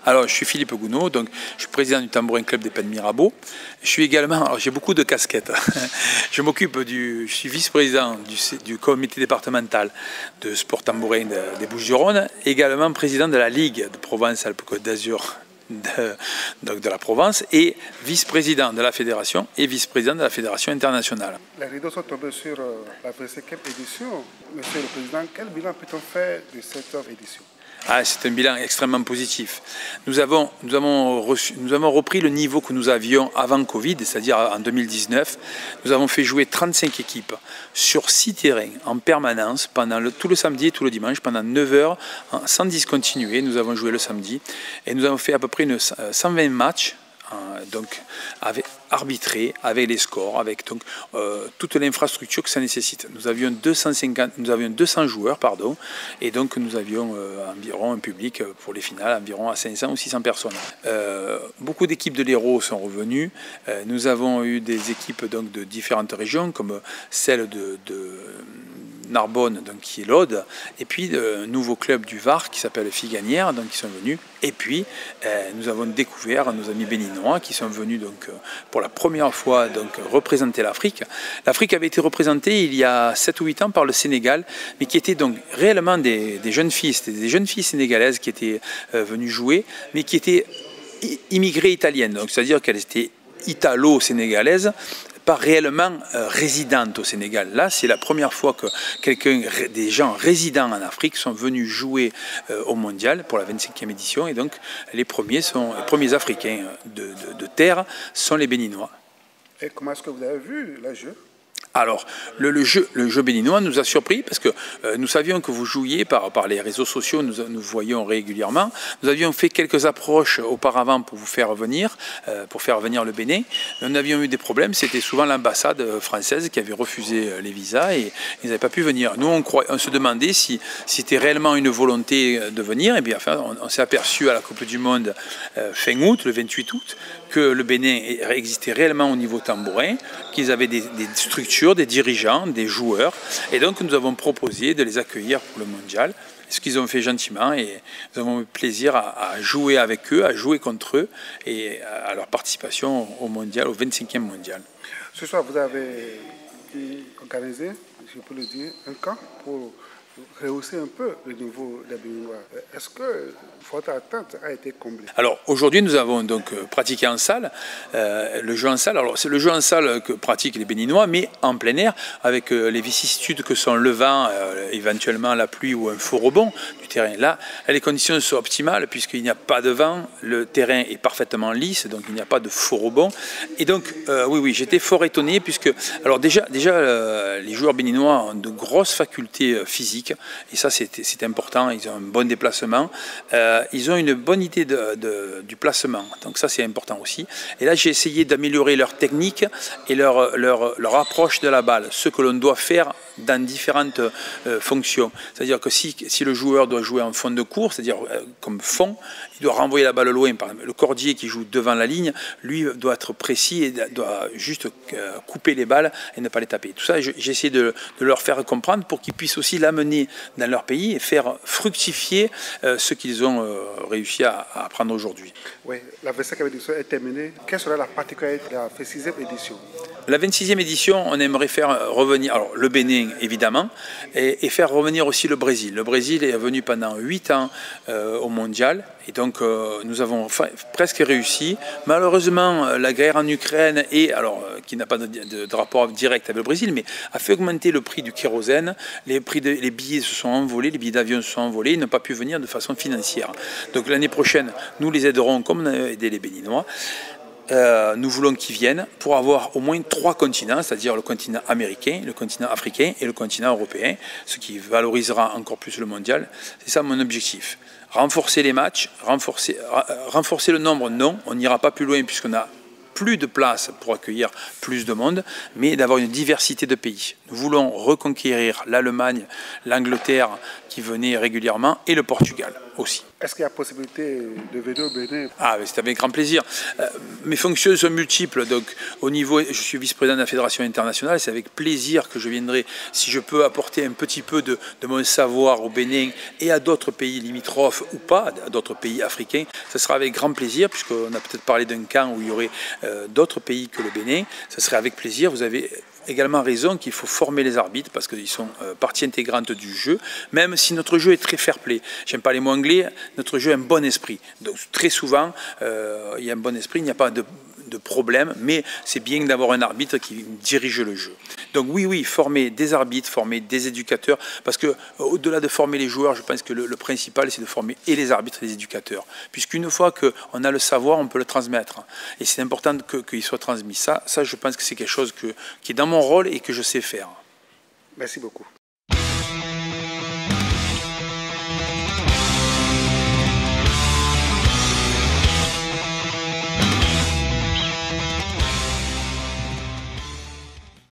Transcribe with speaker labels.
Speaker 1: Alors, je suis Philippe Gounod, donc je suis président du Tambourin Club des Pays de Mirabeau. Je suis également, alors j'ai beaucoup de casquettes. Je suis vice-président du comité départemental de sport tambourin des Bouches-du-Rhône, également président de la Ligue de Provence-Alpes-Côte d'Azur de la Provence et vice-président de la fédération et vice-président de la fédération internationale.
Speaker 2: Les rideaux sont tombés sur la 25e édition. Monsieur le Président, quel bilan peut-on faire de cette édition?
Speaker 1: C'est un bilan extrêmement positif. Nous avons repris le niveau que nous avions avant Covid, c'est-à-dire en 2019. Nous avons fait jouer 35 équipes sur 6 terrains en permanence pendant tout le samedi et tout le dimanche, pendant 9 heures, sans discontinuer. Nous avons joué le samedi et nous avons fait à peu près 120 matchs. Donc arbitré avec les scores, avec donc, toute l'infrastructure que ça nécessite. Nous avions 200 joueurs, pardon, et donc nous avions environ un public pour les finales, environ à 500 ou 600 personnes. Beaucoup d'équipes de l'Hérault sont revenues. Nous avons eu des équipes donc, de différentes régions, comme celle de Narbonne, donc, qui est l'Aude, et puis un nouveau club du Var qui s'appelle Figanière, donc qui sont venus. Et puis nous avons découvert nos amis béninois qui sont venus donc pour la première fois donc représenter l'Afrique. L'Afrique avait été représentée il y a 7 ou 8 ans par le Sénégal, mais qui étaient donc réellement des jeunes filles, c'était des jeunes filles sénégalaises qui étaient venues jouer, mais qui étaient immigrées italiennes, donc c'est-à-dire qu'elles étaient italo-sénégalaises, pas réellement résidentes au Sénégal. Là, c'est la première fois que des gens résidents en Afrique sont venus jouer au Mondial pour la 25e édition. Et donc, les premiers Africains de terre sont les Béninois.
Speaker 2: Et comment est-ce que vous avez vu le jeu?
Speaker 1: Alors, le jeu béninois nous a surpris parce que nous savions que vous jouiez par les réseaux sociaux, nous voyions régulièrement. Nous avions fait quelques approches auparavant pour vous faire venir, pour faire venir le Bénin. Nous avions eu des problèmes, c'était souvent l'ambassade française qui avait refusé les visas et ils n'avaient pas pu venir. Nous, on se demandait si c'était réellement une volonté de venir. Et bien, enfin, on s'est aperçu à la Coupe du Monde fin août, le 28 août, que le Bénin existait réellement au niveau tambourin, qu'ils avaient des structures, des dirigeants, des joueurs. Et donc, nous avons proposé de les accueillir pour le mondial, ce qu'ils ont fait gentiment. Et nous avons eu plaisir à jouer avec eux, à jouer contre eux et à leur participation au mondial, au 25e mondial.
Speaker 2: Ce soir, vous avez organisé, si je peux le dire, un camp pour rehausser un peu le niveau des Béninois. Est-ce que votre attente a été comblée? Alors
Speaker 1: aujourd'hui nous avons donc pratiqué en salle, le jeu en salle. Alors c'est le jeu en salle que pratiquent les Béninois, mais en plein air, avec les vicissitudes que sont le vent, éventuellement la pluie ou un faux rebond du terrain. Là, les conditions sont optimales puisqu'il n'y a pas de vent, le terrain est parfaitement lisse, donc il n'y a pas de faux rebond. Et donc oui, j'étais fort étonné puisque alors déjà les joueurs béninois ont de grosses facultés physiques. Et ça, c'est important. Ils ont un bon déplacement. Ils ont une bonne idée du placement. Donc ça, c'est important aussi. Et là, j'ai essayé d'améliorer leur technique et leur approche de la balle. Ce que l'on doit faire dans différentes fonctions. C'est-à-dire que si le joueur doit jouer en fond de cours, c'est-à-dire comme fond, il doit renvoyer la balle loin. Par exemple, le cordier qui joue devant la ligne, lui, doit être précis et doit juste couper les balles et ne pas les taper. Tout ça, j'ai essayé de leur faire comprendre pour qu'ils puissent aussi l'amener dans leur pays et faire fructifier ce qu'ils ont réussi à apprendre aujourd'hui.
Speaker 2: Oui, la 25e édition est terminée. Quelle sera la particularité de la 26e édition?
Speaker 1: La 26e édition, on aimerait faire revenir alors, le Bénin, évidemment, et faire revenir aussi le Brésil. Le Brésil est venu pendant 8 ans au Mondial, et donc nous avons presque réussi. Malheureusement, la guerre en Ukraine, qui n'a pas de rapport direct avec le Brésil, mais a fait augmenter le prix du kérosène. Les billets se sont envolés, les billets d'avion se sont envolés, ils n'ont pas pu venir de façon financière. Donc l'année prochaine, nous les aiderons comme on a aidé les Béninois. Nous voulons qu'ils viennent pour avoir au moins 3 continents, c'est-à-dire le continent américain, le continent africain et le continent européen, ce qui valorisera encore plus le mondial. C'est ça mon objectif. Renforcer les matchs, renforcer le nombre, non, on n'ira pas plus loin puisqu'on a plus de place pour accueillir plus de monde, mais d'avoir une diversité de pays. Nous voulons reconquérir l'Allemagne, l'Angleterre qui venait régulièrement et le Portugal. aussi.
Speaker 2: Est-ce qu'il y a possibilité de venir au Bénin?
Speaker 1: Ah, c'est avec grand plaisir. Mes fonctions sont multiples, donc au niveau, je suis vice-président de la Fédération internationale, c'est avec plaisir que je viendrai, si je peux apporter un petit peu de mon savoir au Bénin et à d'autres pays limitrophes ou pas, à d'autres pays africains, ce sera avec grand plaisir, puisqu'on a peut-être parlé d'un camp où il y aurait d'autres pays que le Bénin, ce serait avec plaisir. Vous avez également raison qu'il faut former les arbitres parce qu'ils sont partie intégrante du jeu, même si notre jeu est très fair-play. J'aime pas les mots anglais, notre jeu a un bon esprit. Donc très souvent, il y a un bon esprit, il n'y a pas de problème, mais c'est bien d'avoir un arbitre qui dirige le jeu. Donc oui, former des arbitres, former des éducateurs, parce que au-delà de former les joueurs, je pense que le principal, c'est de former et les arbitres et les éducateurs, puisqu'une fois qu'on a le savoir, on peut le transmettre, et c'est important qu'il soit transmis. Ça, je pense que c'est quelque chose qui est dans mon rôle et que je sais faire.
Speaker 2: Merci beaucoup.